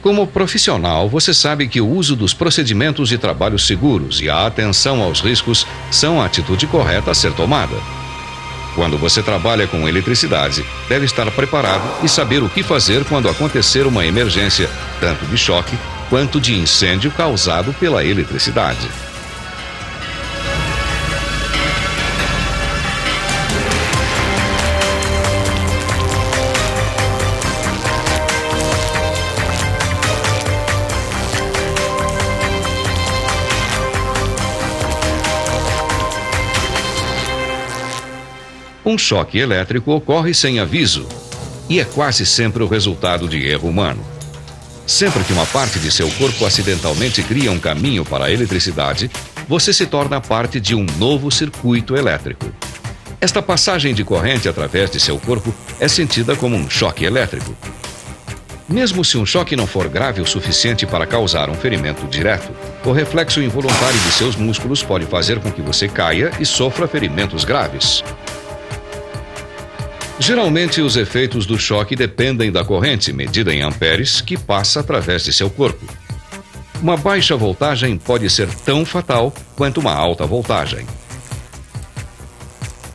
Como profissional, você sabe que o uso dos procedimentos de trabalho seguros e a atenção aos riscos são a atitude correta a ser tomada. Quando você trabalha com eletricidade, deve estar preparado e saber o que fazer quando acontecer uma emergência, tanto de choque quanto de incêndio causado pela eletricidade. Um choque elétrico ocorre sem aviso e é quase sempre o resultado de erro humano. Sempre que uma parte de seu corpo acidentalmente cria um caminho para a eletricidade, você se torna parte de um novo circuito elétrico. Esta passagem de corrente através de seu corpo é sentida como um choque elétrico. Mesmo se um choque não for grave o suficiente para causar um ferimento direto, o reflexo involuntário de seus músculos pode fazer com que você caia e sofra ferimentos graves. Geralmente, os efeitos do choque dependem da corrente, medida em amperes, que passa através de seu corpo. Uma baixa voltagem pode ser tão fatal quanto uma alta voltagem.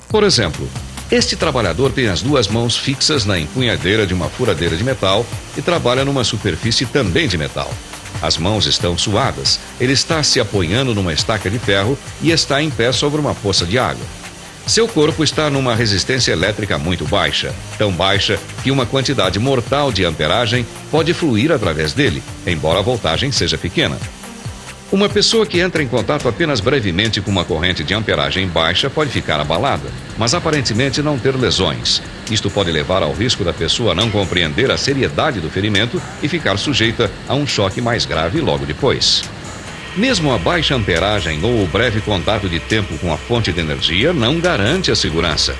Por exemplo, este trabalhador tem as duas mãos fixas na empunhadeira de uma furadeira de metal e trabalha numa superfície também de metal. As mãos estão suadas, ele está se apoiando numa estaca de ferro e está em pé sobre uma poça de água. Seu corpo está numa resistência elétrica muito baixa, tão baixa que uma quantidade mortal de amperagem pode fluir através dele, embora a voltagem seja pequena. Uma pessoa que entra em contato apenas brevemente com uma corrente de amperagem baixa pode ficar abalada, mas aparentemente não ter lesões. Isto pode levar ao risco da pessoa não compreender a seriedade do ferimento e ficar sujeita a um choque mais grave logo depois. Mesmo a baixa amperagem ou o breve contato de tempo com a fonte de energia não garante a segurança,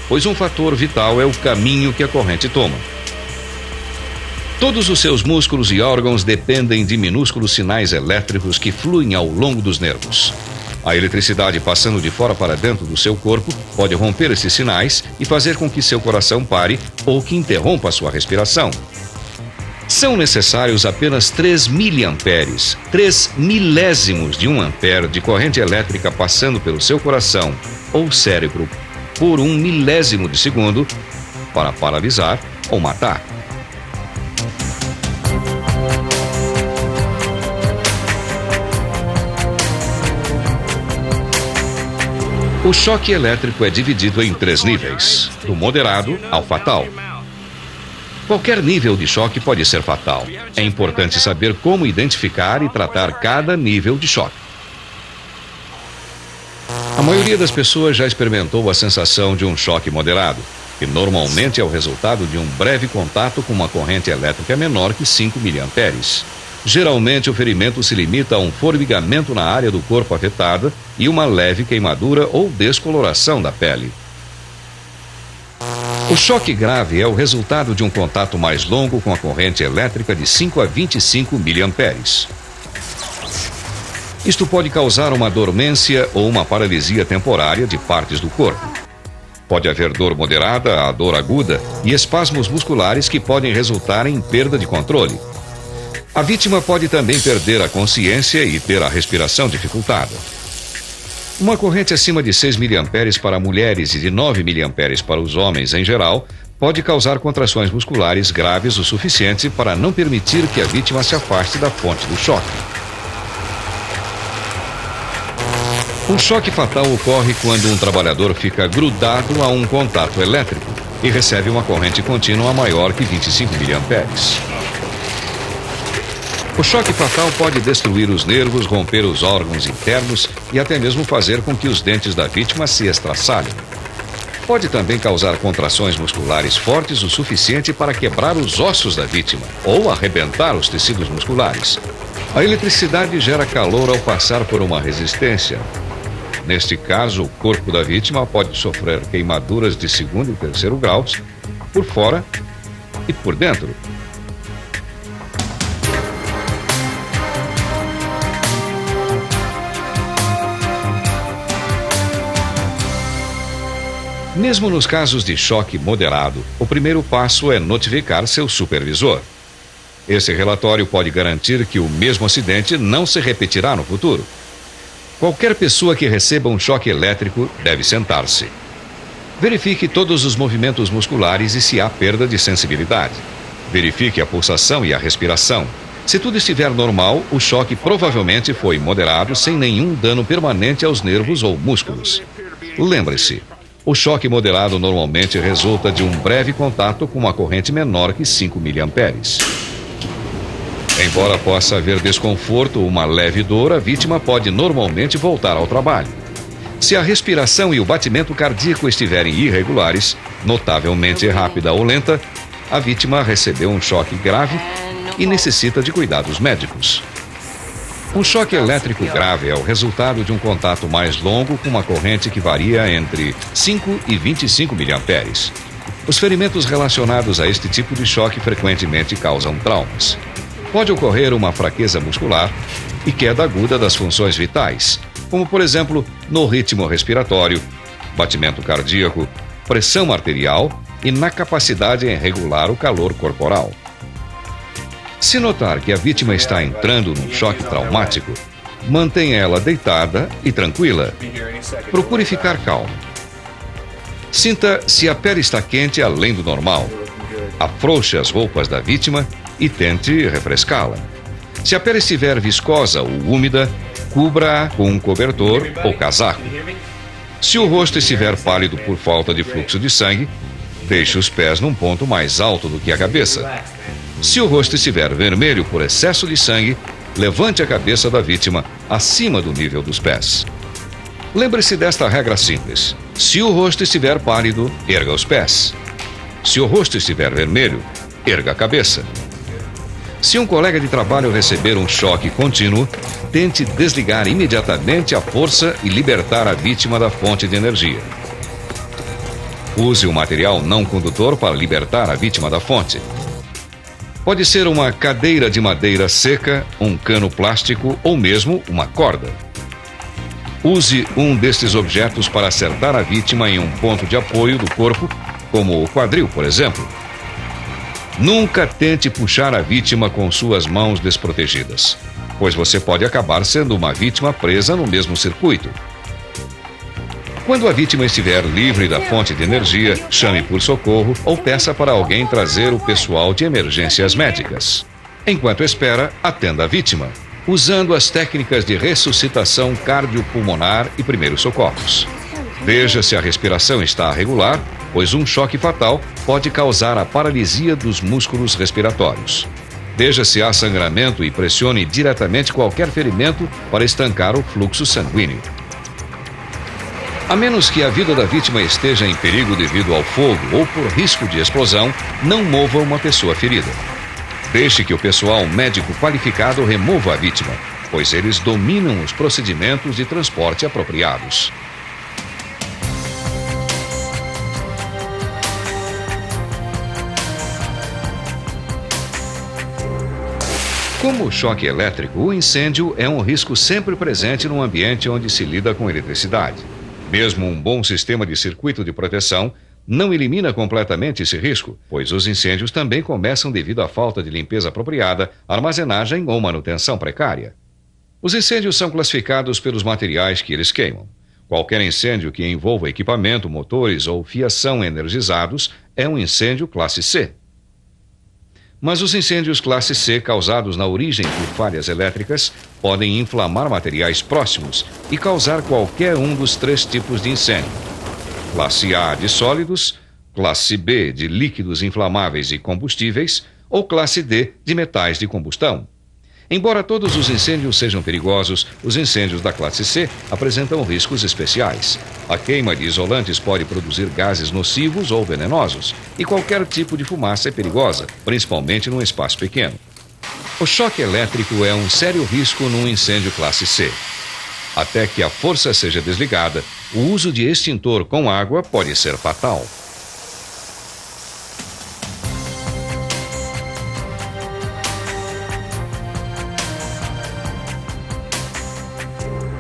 pois um fator vital é o caminho que a corrente toma. Todos os seus músculos e órgãos dependem de minúsculos sinais elétricos que fluem ao longo dos nervos. A eletricidade passando de fora para dentro do seu corpo pode romper esses sinais e fazer com que seu coração pare ou que interrompa a sua respiração. São necessários apenas 3 miliamperes, 3 milésimos de 1 ampere de corrente elétrica passando pelo seu coração ou cérebro por 1 milésimo de segundo para paralisar ou matar. O choque elétrico é dividido em 3 níveis, do moderado ao fatal. Qualquer nível de choque pode ser fatal. É importante saber como identificar e tratar cada nível de choque. A maioria das pessoas já experimentou a sensação de um choque moderado, que normalmente é o resultado de um breve contato com uma corrente elétrica menor que 5 miliamperes. Geralmente, o ferimento se limita a um formigamento na área do corpo afetada e uma leve queimadura ou descoloração da pele. O choque grave é o resultado de um contato mais longo com a corrente elétrica de 5 a 25 miliamperes. Isto pode causar uma dormência ou uma paralisia temporária de partes do corpo. Pode haver dor moderada a dor aguda e espasmos musculares que podem resultar em perda de controle. A vítima pode também perder a consciência e ter a respiração dificultada. Uma corrente acima de 6 miliamperes para mulheres e de 9 miliamperes para os homens em geral pode causar contrações musculares graves o suficiente para não permitir que a vítima se afaste da fonte do choque. Um choque fatal ocorre quando um trabalhador fica grudado a um contato elétrico e recebe uma corrente contínua maior que 25 miliamperes. O choque fatal pode destruir os nervos, romper os órgãos internos e até mesmo fazer com que os dentes da vítima se estraçalhem. Pode também causar contrações musculares fortes o suficiente para quebrar os ossos da vítima ou arrebentar os tecidos musculares. A eletricidade gera calor ao passar por uma resistência. Neste caso, o corpo da vítima pode sofrer queimaduras de 2º e 3º graus por fora e por dentro. Mesmo nos casos de choque moderado, o primeiro passo é notificar seu supervisor. Esse relatório pode garantir que o mesmo acidente não se repetirá no futuro. Qualquer pessoa que receba um choque elétrico deve sentar-se. Verifique todos os movimentos musculares e se há perda de sensibilidade. Verifique a pulsação e a respiração. Se tudo estiver normal, o choque provavelmente foi moderado sem nenhum dano permanente aos nervos ou músculos. Lembre-se, o choque moderado normalmente resulta de um breve contato com uma corrente menor que 5 mA. Embora possa haver desconforto ou uma leve dor, a vítima pode normalmente voltar ao trabalho. Se a respiração e o batimento cardíaco estiverem irregulares, notavelmente rápida ou lenta, a vítima recebeu um choque grave e necessita de cuidados médicos. Um choque elétrico grave é o resultado de um contato mais longo com uma corrente que varia entre 5 e 25 mA. Os ferimentos relacionados a este tipo de choque frequentemente causam traumas. Pode ocorrer uma fraqueza muscular e queda aguda das funções vitais, como por exemplo no ritmo respiratório, batimento cardíaco, pressão arterial e na capacidade em regular o calor corporal. Se notar que a vítima está entrando num choque traumático, mantenha ela deitada e tranquila. Procure ficar calmo. Sinta se a pele está quente além do normal. Afrouxe as roupas da vítima e tente refrescá-la. Se a pele estiver viscosa ou úmida, cubra-a com um cobertor ou casaco. Se o rosto estiver pálido por falta de fluxo de sangue, deixe os pés num ponto mais alto do que a cabeça. Se o rosto estiver vermelho por excesso de sangue, levante a cabeça da vítima acima do nível dos pés. Lembre-se desta regra simples. Se o rosto estiver pálido, erga os pés. Se o rosto estiver vermelho, erga a cabeça. Se um colega de trabalho receber um choque contínuo, tente desligar imediatamente a força e libertar a vítima da fonte de energia. Use um material não condutor para libertar a vítima da fonte. Pode ser uma cadeira de madeira seca, um cano plástico ou mesmo uma corda. Use um destes objetos para acertar a vítima em um ponto de apoio do corpo, como o quadril, por exemplo. Nunca tente puxar a vítima com suas mãos desprotegidas, pois você pode acabar sendo uma vítima presa no mesmo circuito. Quando a vítima estiver livre da fonte de energia, chame por socorro ou peça para alguém trazer o pessoal de emergências médicas. Enquanto espera, atenda a vítima, usando as técnicas de ressuscitação cardiopulmonar e primeiros socorros. Veja se a respiração está regular, pois um choque fatal pode causar a paralisia dos músculos respiratórios. Veja se há sangramento e pressione diretamente qualquer ferimento para estancar o fluxo sanguíneo. A menos que a vida da vítima esteja em perigo devido ao fogo ou por risco de explosão, não mova uma pessoa ferida. Deixe que o pessoal médico qualificado remova a vítima, pois eles dominam os procedimentos de transporte apropriados. Como o choque elétrico, o incêndio é um risco sempre presente num ambiente onde se lida com eletricidade. Mesmo um bom sistema de circuito de proteção não elimina completamente esse risco, pois os incêndios também começam devido à falta de limpeza apropriada, armazenagem ou manutenção precária. Os incêndios são classificados pelos materiais que eles queimam. Qualquer incêndio que envolva equipamento, motores ou fiação energizados é um incêndio classe C. Mas os incêndios classe C causados na origem por falhas elétricas podem inflamar materiais próximos e causar qualquer um dos 3 tipos de incêndio. Classe A de sólidos, classe B de líquidos inflamáveis e combustíveis ou classe D de metais de combustão. Embora todos os incêndios sejam perigosos, os incêndios da classe C apresentam riscos especiais. A queima de isolantes pode produzir gases nocivos ou venenosos, e qualquer tipo de fumaça é perigosa, principalmente num espaço pequeno. O choque elétrico é um sério risco num incêndio classe C. Até que a força seja desligada, o uso de extintor com água pode ser fatal.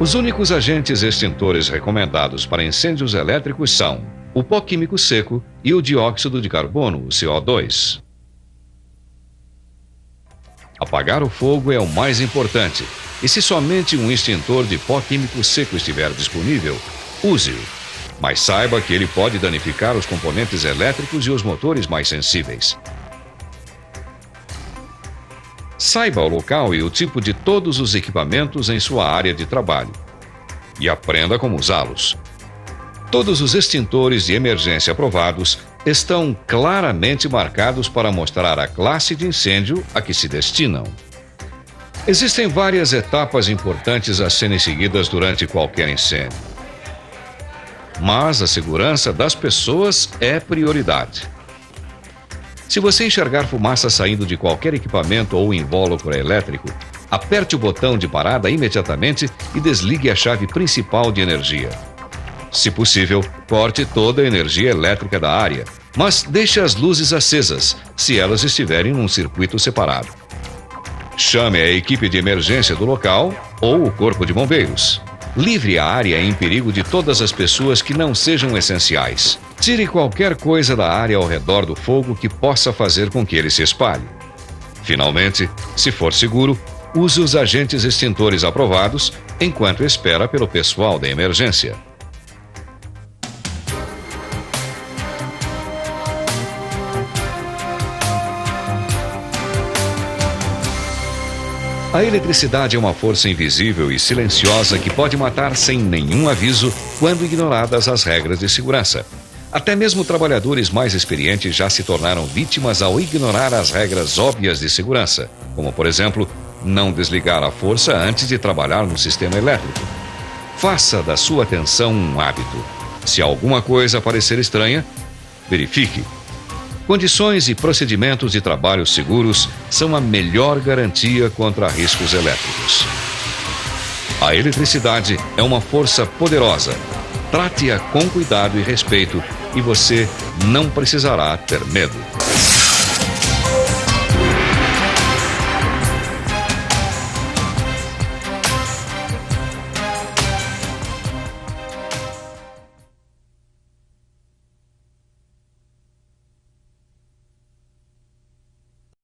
Os únicos agentes extintores recomendados para incêndios elétricos são o pó químico seco e o dióxido de carbono, o CO2. Apagar o fogo é o mais importante, e se somente um extintor de pó químico seco estiver disponível, use-o. Mas saiba que ele pode danificar os componentes elétricos e os motores mais sensíveis. Saiba o local e o tipo de todos os equipamentos em sua área de trabalho e aprenda como usá-los. Todos os extintores de emergência aprovados estão claramente marcados para mostrar a classe de incêndio a que se destinam. Existem várias etapas importantes a serem seguidas durante qualquer incêndio, mas a segurança das pessoas é prioridade. Se você enxergar fumaça saindo de qualquer equipamento ou invólucro elétrico, aperte o botão de parada imediatamente e desligue a chave principal de energia. Se possível, corte toda a energia elétrica da área, mas deixe as luzes acesas, se elas estiverem num circuito separado. Chame a equipe de emergência do local ou o corpo de bombeiros. Livre a área em perigo de todas as pessoas que não sejam essenciais. Tire qualquer coisa da área ao redor do fogo que possa fazer com que ele se espalhe. Finalmente, se for seguro, use os agentes extintores aprovados enquanto espera pelo pessoal da emergência. A eletricidade é uma força invisível e silenciosa que pode matar sem nenhum aviso quando ignoradas as regras de segurança. Até mesmo trabalhadores mais experientes já se tornaram vítimas ao ignorar as regras óbvias de segurança, como, por exemplo, não desligar a força antes de trabalhar no sistema elétrico. Faça da sua atenção um hábito. Se alguma coisa parecer estranha, verifique. Condições e procedimentos de trabalho seguros são a melhor garantia contra riscos elétricos. A eletricidade é uma força poderosa. Trate-a com cuidado e respeito e você não precisará ter medo.